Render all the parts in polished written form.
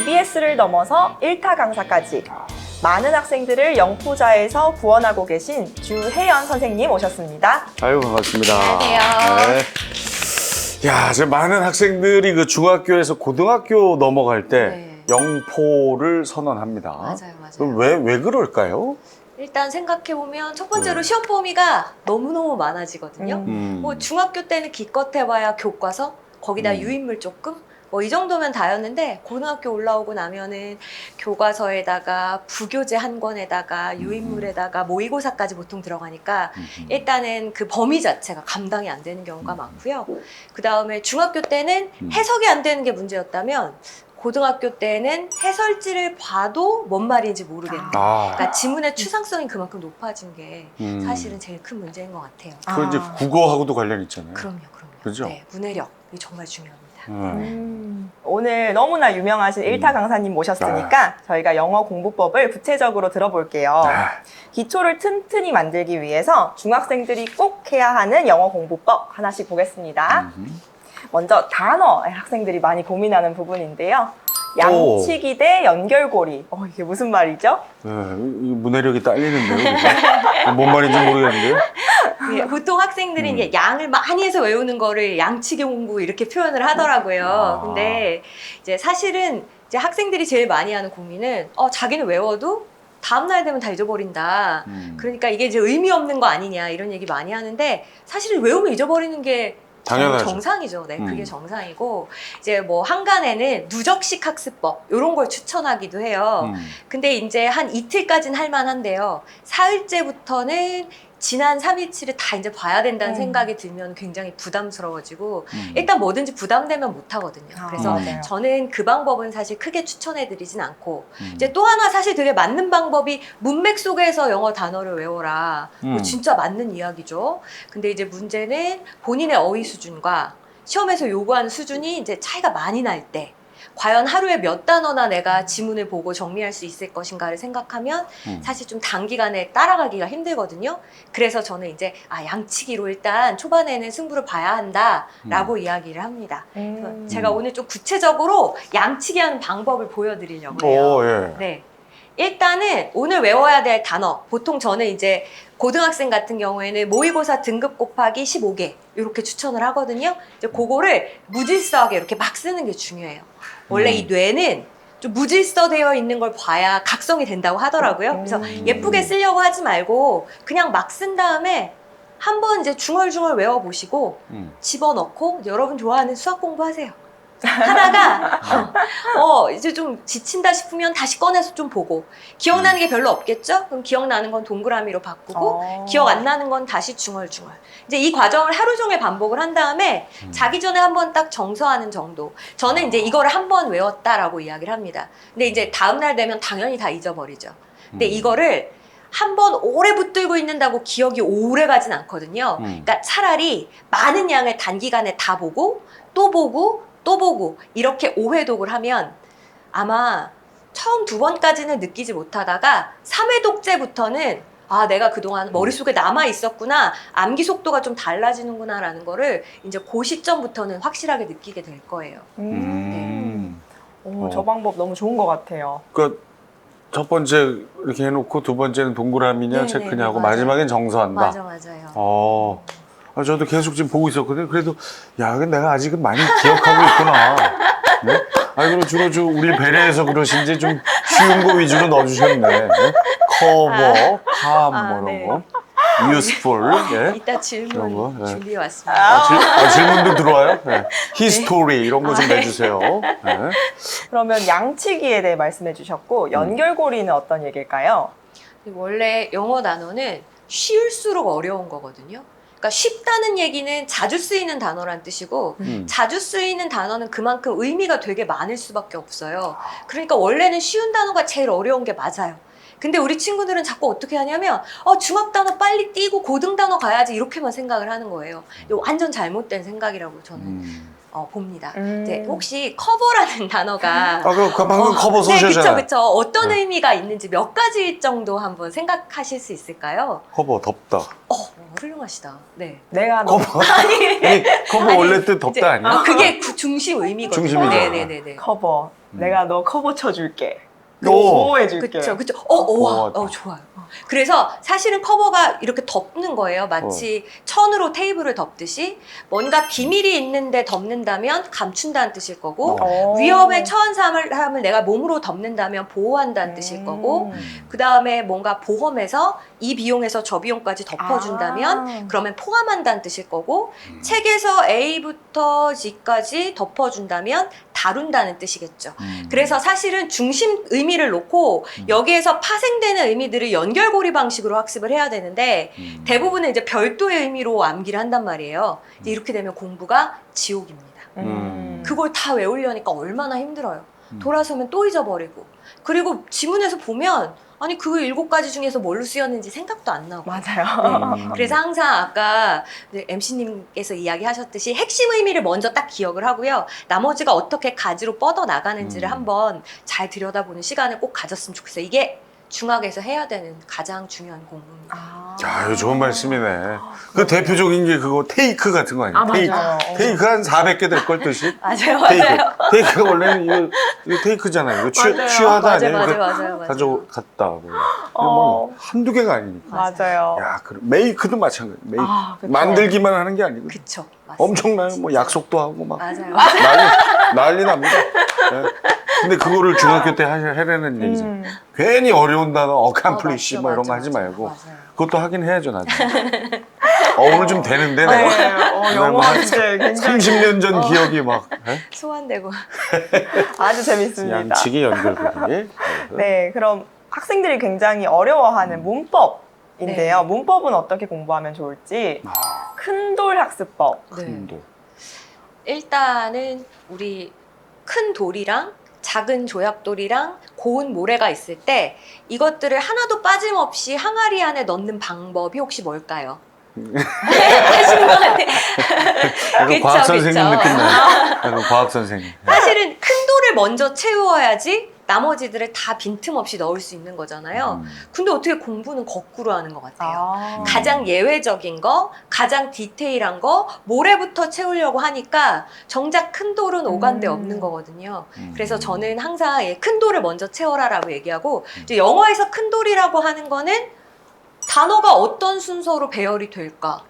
EBS를 넘어서 1타 강사까지 많은 학생들을 영포자에서 구원하고 계신 주혜연 선생님 오셨습니다. 아유, 반갑습니다. 안녕하세요. 네. 야, 이제 많은 학생들이 그 중학교에서 고등학교 넘어갈 때 네. 영포를 선언합니다. 맞아요. 그럼 왜 그럴까요? 일단 생각해보면 첫 번째로 시험 범위가 너무너무 많아지거든요. 뭐 중학교 때는 기껏해봐야 교과서, 거기다 유인물 조금? 뭐 이 정도면 다였는데 고등학교 올라오고 나면은 교과서에다가 부교재 한 권에다가 유인물에다가 모의고사까지 보통 들어가니까 일단은 그 범위 자체가 감당이 안 되는 경우가 많고요. 그 다음에 중학교 때는 해석이 안 되는 게 문제였다면 고등학교 때는 해설지를 봐도 뭔 말인지 모르겠는. 그러니까 지문의 추상성이 그만큼 높아진 게 사실은 제일 큰 문제인 것 같아요. 그 이제 국어하고도 관련 있잖아요. 그럼요. 그죠? 네, 문해력이 정말 중요합니다. 오늘 너무나 유명하신 1타 강사님 모셨으니까 저희가 영어 공부법을 구체적으로 들어볼게요. 기초를 튼튼히 만들기 위해서 중학생들이 꼭 해야 하는 영어 공부법 하나씩 보겠습니다. 먼저 단어, 학생들이 많이 고민하는 부분인데요. 양치기 대 연결고리. 이게 무슨 말이죠? 네, 문해력이 딸리는데요. 그죠? 뭔 말인지 모르겠는데요. 예, 보통 학생들이 이제 양을 많이 해서 외우는 거를 양치기 공부 이렇게 표현을 하더라고요. 근데 이제 사실은 이제 학생들이 제일 많이 하는 고민은 자기는 외워도 다음날 되면 다 잊어버린다. 그러니까 이게 이제 의미 없는 거 아니냐 이런 얘기 많이 하는데 사실은 외우면 잊어버리는 게 당연하죠. 정상이죠. 네, 그게 정상이고 이제 뭐 한간에는 누적식 학습법 이런 걸 추천하기도 해요. 근데 이제 한 이틀까지는 할 만한데요. 사흘째부터는 지난 3일치를 다 이제 봐야 된다는 생각이 들면 굉장히 부담스러워지고 일단 뭐든지 부담되면 못 하거든요. 그래서 맞아요. 저는 그 방법은 사실 크게 추천해드리진 않고 이제 또 하나 사실 되게 맞는 방법이 문맥 속에서 영어 단어를 외워라. 뭐 진짜 맞는 이야기죠. 근데 이제 문제는 본인의 어휘 수준과 시험에서 요구하는 수준이 이제 차이가 많이 날 때 과연 하루에 몇 단어나 내가 지문을 보고 정리할 수 있을 것인가를 생각하면 사실 좀 단기간에 따라가기가 힘들거든요. 그래서 저는 이제 양치기로 일단 초반에는 승부를 봐야 한다라고 이야기를 합니다. 그래서 제가 오늘 좀 구체적으로 양치기 하는 방법을 보여드리려고 해요. 예. 네. 일단은 오늘 외워야 될 단어, 보통 저는 이제 고등학생 같은 경우에는 모의고사 등급 곱하기 15개 이렇게 추천을 하거든요. 이제 그거를 무질서하게 이렇게 막 쓰는 게 중요해요. 원래 이 뇌는 좀 무질서되어 있는 걸 봐야 각성이 된다고 하더라고요. 그래서 예쁘게 쓰려고 하지 말고 그냥 막 쓴 다음에 한번 이제 중얼중얼 외워보시고 집어넣고 여러분 좋아하는 수학 공부하세요. 하다가 이제 좀 지친다 싶으면 다시 꺼내서 좀 보고 기억나는 게 별로 없겠죠? 그럼 기억나는 건 동그라미로 바꾸고 기억 안 나는 건 다시 중얼중얼 이제 이 과정을 하루 종일 반복을 한 다음에 자기 전에 한번 딱 정서하는 정도. 저는 이제 이거를 한 번 외웠다라고 이야기를 합니다. 근데 이제 다음날 되면 당연히 다 잊어버리죠. 근데 이거를 한 번 오래 붙들고 있는다고 기억이 오래 가진 않거든요. 그러니까 차라리 많은 양을 단기간에 다 보고 또 보고 또 보고 이렇게 5회독을 하면 아마 처음 2번까지는 느끼지 못하다가 3회독째부터는 내가 그동안 머릿속에 남아 있었구나, 암기 속도가 좀 달라지는구나 라는 거를 이제 그 시점부터는 확실하게 느끼게 될 거예요. 저 방법 너무 좋은 것 같아요. 그러니까 첫 번째 이렇게 해놓고 두 번째는 동그라미냐 네네네, 체크냐고 맞아요. 마지막엔 정서한다. 맞아요. 저도 계속 지금 보고 있었거든요. 그래도 내가 아직은 많이 기억하고 있구나. 네? 그리고 주로 우리 배려해서 그러신지 좀 쉬운 거 위주로 넣어주셨네. 네? 커버, 팜, 뭐 이런 거. useful. 예? 이따 질문 거, 예. 준비해 왔습니다. 질문도 들어와요? 네. history 이런 거 좀 내주세요. 네. 그러면 양치기에 대해 말씀해 주셨고 연결고리는 어떤 얘기일까요? 원래 영어 단어는 쉬울수록 어려운 거거든요. 그러니까 쉽다는 얘기는 자주 쓰이는 단어란 뜻이고 자주 쓰이는 단어는 그만큼 의미가 되게 많을 수밖에 없어요. 그러니까 원래는 쉬운 단어가 제일 어려운 게 맞아요. 근데 우리 친구들은 자꾸 어떻게 하냐면 중학 단어 빨리 띄고 고등 단어 가야지 이렇게만 생각을 하는 거예요. 이거 완전 잘못된 생각이라고 저는 봅니다. 이제 혹시 커버라는 단어가 방금 커버 네, 쓰셨잖아요. 그쵸. 어떤 의미가 있는지 몇 가지 정도 한번 생각하실 수 있을까요? 커버 덮다. 훌륭하시다. 네. 내가 커버. 아니, 커버 아니, 원래 뜻 덥다 아니야? 그게 중심 의미거든요. 중심이죠. 네네네네. 커버. 내가 너 커버 쳐줄게. 오. 보호해줄게. 그쵸, 그쵸. 와. 좋아요. 그래서 사실은 커버가 이렇게 덮는 거예요. 마치 천으로 테이블을 덮듯이 뭔가 비밀이 있는데 덮는다면 감춘다는 뜻일 거고 위험에 처한 사람을 내가 몸으로 덮는다면 보호한다는 뜻일 거고 그 다음에 뭔가 보험에서 이 비용에서 저 비용까지 덮어준다면 그러면 포함한다는 뜻일 거고 책에서 A부터 G까지 덮어준다면 다룬다는 뜻이겠죠. 그래서 사실은 중심 의미를 놓고 여기에서 파생되는 의미들을 연결고리 방식으로 학습을 해야 되는데 대부분은 이제 별도의 의미로 암기를 한단 말이에요. 이제 이렇게 되면 공부가 지옥입니다. 그걸 다 외우려니까 얼마나 힘들어요. 돌아서면 또 잊어버리고 그리고 지문에서 보면 아니 그 7가지 중에서 뭘로 쓰였는지 생각도 안 나고 맞아요. 그래서 항상 아까 MC님께서 이야기하셨듯이 핵심 의미를 먼저 딱 기억을 하고요. 나머지가 어떻게 가지로 뻗어나가는지를 한번 잘 들여다보는 시간을 꼭 가졌으면 좋겠어요. 이게 중학에서 해야 되는 가장 중요한 공부입니다. 자, 이거 좋은 말씀이네. 그 대표적인 게 그거 테이크 같은 거 아니야? 맞아요. 테이크 한 400개 될 걸 뜻이? 맞아요, 테이크. 맞아요. 테이크가 원래는 이거 테이크잖아요. 이거 맞아요. 취하다 아니에요? 맞아요. 가져갔다. 뭐 한두 개가 아니니까. 맞아요. 야, 그럼 메이크도 마찬가지. 메이크. 그쵸. 만들기만 하는 게 아니고. 그쵸. 맞습니다. 엄청나요. 뭐 약속도 하고 막. 맞아요. 난리 납니다. 네. 근데 그거를 중학교 때 해내는 얘기죠. 괜히 어려운 단어, 어캄플리시 뭐 이런 거 하지 말고. 맞아요. 그것도 하긴 해야죠, 나중에. 오늘 좀 되는데, 내가. 네, 영어 진짜 굉장히 30년 전 기억이 막. 에? 소환되고. 아주 재밌습니다. 양치기 연결고리. 네, 그럼 학생들이 굉장히 어려워하는 문법인데요. 문법은 어떻게 공부하면 좋을지. 큰돌 학습법. 네. 일단은 우리 큰 돌이랑 작은 조약돌이랑 고운 모래가 있을 때 이것들을 하나도 빠짐없이 항아리 안에 넣는 방법이 혹시 뭘까요? 하시는 것 같아요. 약간 과학 선생님 느낌 나요. 약간 과학 선생님. 사실은 큰 돌을 먼저 채워야지 나머지들을 다 빈틈없이 넣을 수 있는 거잖아요. 근데 어떻게 공부는 거꾸로 하는 것 같아요. 가장 예외적인 거, 가장 디테일한 거, 모래부터 채우려고 하니까 정작 큰 돌은 오간데 없는 거거든요. 그래서 저는 항상 큰 돌을 먼저 채워라라고 얘기하고 이제 영어에서 큰 돌이라고 하는 거는 단어가 어떤 순서로 배열이 될까?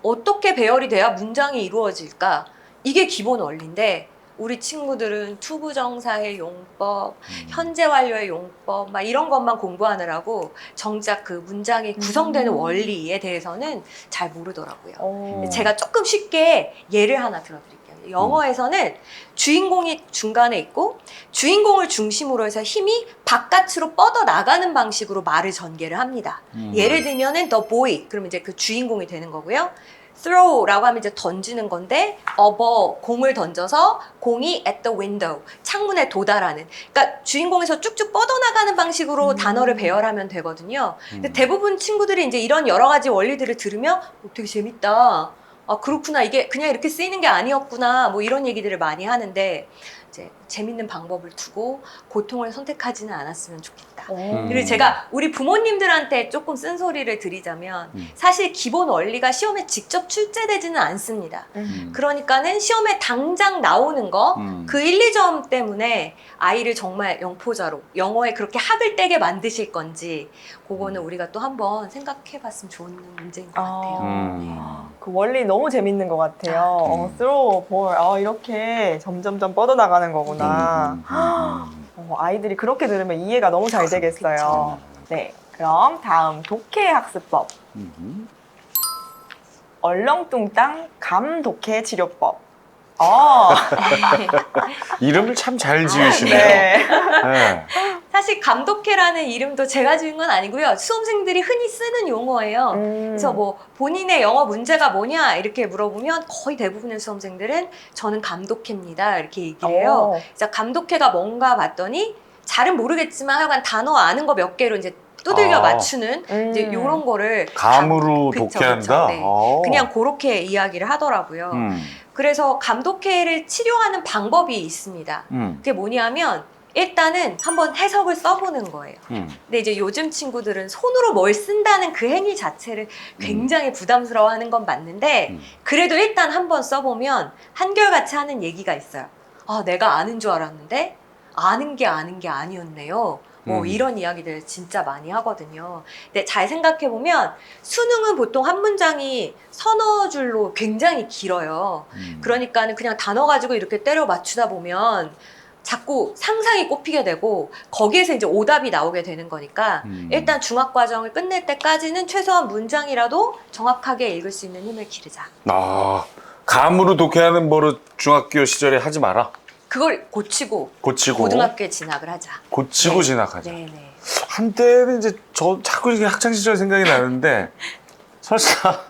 어떻게 배열이 돼야 문장이 이루어질까? 이게 기본 원리인데 우리 친구들은 투부정사의 용법, 현재 완료의 용법 막 이런 것만 공부하느라고 정작 그 문장이 구성되는 원리에 대해서는 잘 모르더라고요. 제가 조금 쉽게 예를 하나 들어드릴게요. 영어에서는 주인공이 중간에 있고 주인공을 중심으로 해서 힘이 바깥으로 뻗어 나가는 방식으로 말을 전개를 합니다. 예를 들면은 the boy 그러면 이제 그 주인공이 되는 거고요. throw라고 하면 이제 던지는 건데 a ball 공을 던져서 공이 at the window 창문에 도달하는 그러니까 주인공에서 쭉쭉 뻗어나가는 방식으로 단어를 배열하면 되거든요. 근데 대부분 친구들이 이제 이런 여러 가지 원리들을 들으면 되게 재밌다. 아 그렇구나 이게 그냥 이렇게 쓰이는 게 아니었구나 뭐 이런 얘기들을 많이 하는데 이제 재밌는 방법을 두고 고통을 선택하지는 않았으면 좋겠다. 그리고 제가 우리 부모님들한테 조금 쓴소리를 드리자면 사실 기본 원리가 시험에 직접 출제되지는 않습니다. 그러니까는 시험에 당장 나오는 거 그 1, 2점 때문에 아이를 정말 영포자로 영어에 그렇게 학을 떼게 만드실 건지 그거는 우리가 또 한번 생각해 봤으면 좋은 문제인 것 같아요. 그 원리 너무 재밌는 것 같아요. throw, ball, 이렇게 점점점 뻗어나가는 거구나. 아이들이 그렇게 들으면 이해가 너무 잘 되겠어요. 네, 그럼 다음 독해 학습법. 얼렁뚱땅 감독해 치료법. 이름을 참 잘 지으시네요. 네. 네. 사실 감독해라는 이름도 제가 지은 건 아니고요. 수험생들이 흔히 쓰는 용어예요. 그래서 뭐 본인의 영어 문제가 뭐냐 이렇게 물어보면 거의 대부분의 수험생들은 저는 감독해입니다 이렇게 얘기를 해요. 그래서 감독해가 뭔가 봤더니 잘은 모르겠지만 하여간 단어 아는 거 몇 개로 이제 두들겨 맞추는 이제 이런 거를 감으로 그쵸, 독해한다. 네. 그냥 그렇게 이야기를 하더라고요. 그래서 감독해를 치료하는 방법이 있습니다. 그게 뭐냐면 일단은 한번 해석을 써보는 거예요. 근데 이제 요즘 친구들은 손으로 뭘 쓴다는 그 행위 자체를 굉장히 부담스러워하는 건 맞는데 그래도 일단 한번 써보면 한결같이 하는 얘기가 있어요. 아, 내가 아는 줄 알았는데 아는 게 아니었네요. 뭐 이런 이야기들 진짜 많이 하거든요. 근데 잘 생각해보면 수능은 보통 한 문장이 서너 줄로 굉장히 길어요. 그러니까는 그냥 단어 가지고 이렇게 때려 맞추다 보면 자꾸 상상이 꼽히게 되고 거기에서 이제 오답이 나오게 되는 거니까 일단 중학과정을 끝낼 때까지는 최소한 문장이라도 정확하게 읽을 수 있는 힘을 기르자. 아, 감으로 독해하는 버릇 중학교 시절에 하지 마라. 그걸 고치고 고치고 고등학교에 진학을 하자. 고치고 네. 진학하자. 네네. 한때는 이제 저 자꾸 이게 학창 시절 생각이 나는데 설사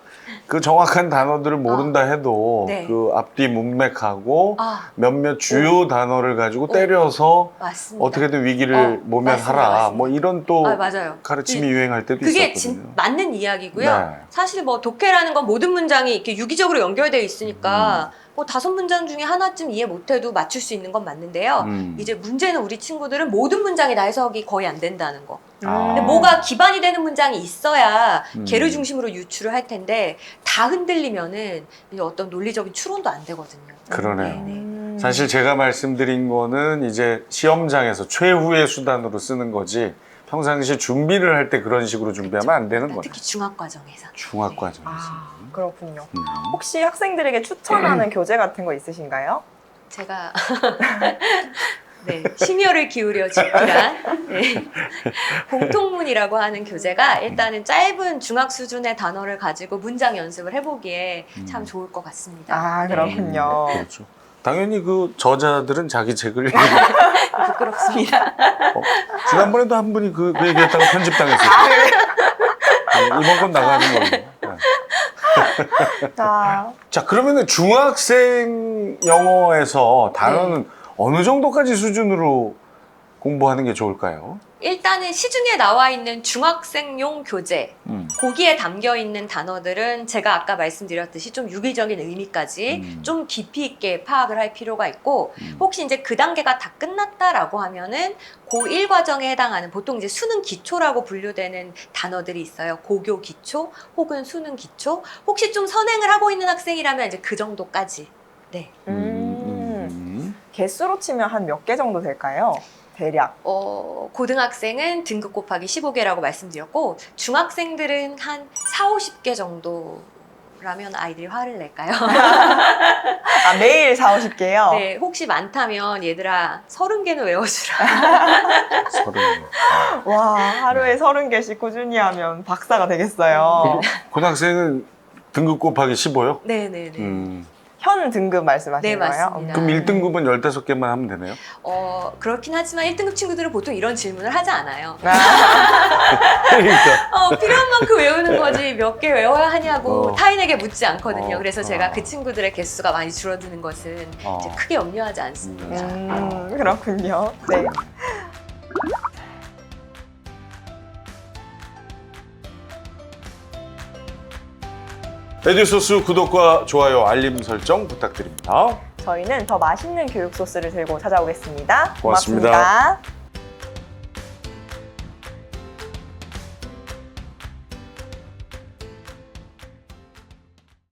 그 정확한 단어들을 모른다 해도 네. 그 앞뒤 문맥하고 아, 몇몇 주요 단어를 가지고 때려서 맞습니다. 어떻게든 위기를 모면하라. 맞습니다. 뭐 이런 또 아, 맞아요. 가르침이 유행할 때도 그게 있었거든요. 맞는 이야기고요. 네. 사실 뭐 독해라는 건 모든 문장이 이렇게 유기적으로 연결되어 있으니까 뭐 5문장 중에 하나쯤 이해 못해도 맞출 수 있는 건 맞는데요. 이제 문제는 우리 친구들은 모든 문장이 다 해석이 거의 안 된다는 거. 아. 근데 뭐가 기반이 되는 문장이 있어야 걔를 중심으로 유추를 할 텐데 다 흔들리면은 이제 어떤 논리적인 추론도 안 되거든요. 그러네요. 네네. 사실 제가 말씀드린 거는 이제 시험장에서 최후의 수단으로 쓰는 거지 평상시 준비를 할 때 그런 식으로 준비하면 안 되는 거예요. 특히 중학과정에서. 중학과정에서. 아, 그렇군요. 음. 혹시 학생들에게 추천하는 교재 같은 거 있으신가요? 제가 네, 심혈을 기울여 집필한 네, 공통문이라고 하는 교재가 일단은 짧은 중학 수준의 단어를 가지고 문장 연습을 해보기에 참 좋을 것 같습니다. 아, 네. 그렇군요. 그렇죠. 당연히 그 저자들은 자기 책을 부끄럽습니다. 지난번에도 한 분이 그 얘기했다가 편집당했어요. 이번 건 나가는 걸로. 네. 자, 자, 그러면은 중학생 영어에서 단어는 어느 정도까지 수준으로 공부하는 게 좋을까요? 일단은 시중에 나와 있는 중학생용 교재 거기에 담겨 있는 단어들은 제가 아까 말씀드렸듯이 좀 유기적인 의미까지 좀 깊이 있게 파악을 할 필요가 있고 혹시 이제 그 단계가 다 끝났다라고 하면은 고1 과정에 해당하는 보통 이제 수능 기초라고 분류되는 단어들이 있어요. 고교 기초 혹은 수능 기초. 혹시 좀 선행을 하고 있는 학생이라면 이제 그 정도까지. 네. 개수로 치면 한 몇 개 정도 될까요? 대략. 고등학생은 등급 곱하기 15개라고 말씀드렸고 중학생들은 한 4, 50개 정도라면 아이들이 화를 낼까요? 아, 매일 4, 50개요? 네, 혹시 많다면 얘들아 30개는 외워주라. 30. 와, 하루에 30개씩 꾸준히 하면 박사가 되겠어요. 고등학생은 등급 곱하기 15요? 네네네. 현 등급 말씀하시는 네, 거예요? 맞습니다. 그럼 1등급은 15개만 하면 되네요? 그렇긴 하지만 1등급 친구들은 보통 이런 질문을 하지 않아요. 그러니까. 필요한 만큼 외우는 거지 몇 개 외워야 하냐고 타인에게 묻지 않거든요. 그래서 제가 어. 그 친구들의 개수가 많이 줄어드는 것은 이제 크게 염려하지 않습니다. 그렇군요. 네. 에듀소스 구독과 좋아요, 알림 설정 부탁드립니다. 저희는 더 맛있는 교육 소스를 들고 찾아오겠습니다. 고맙습니다. 고맙습니다.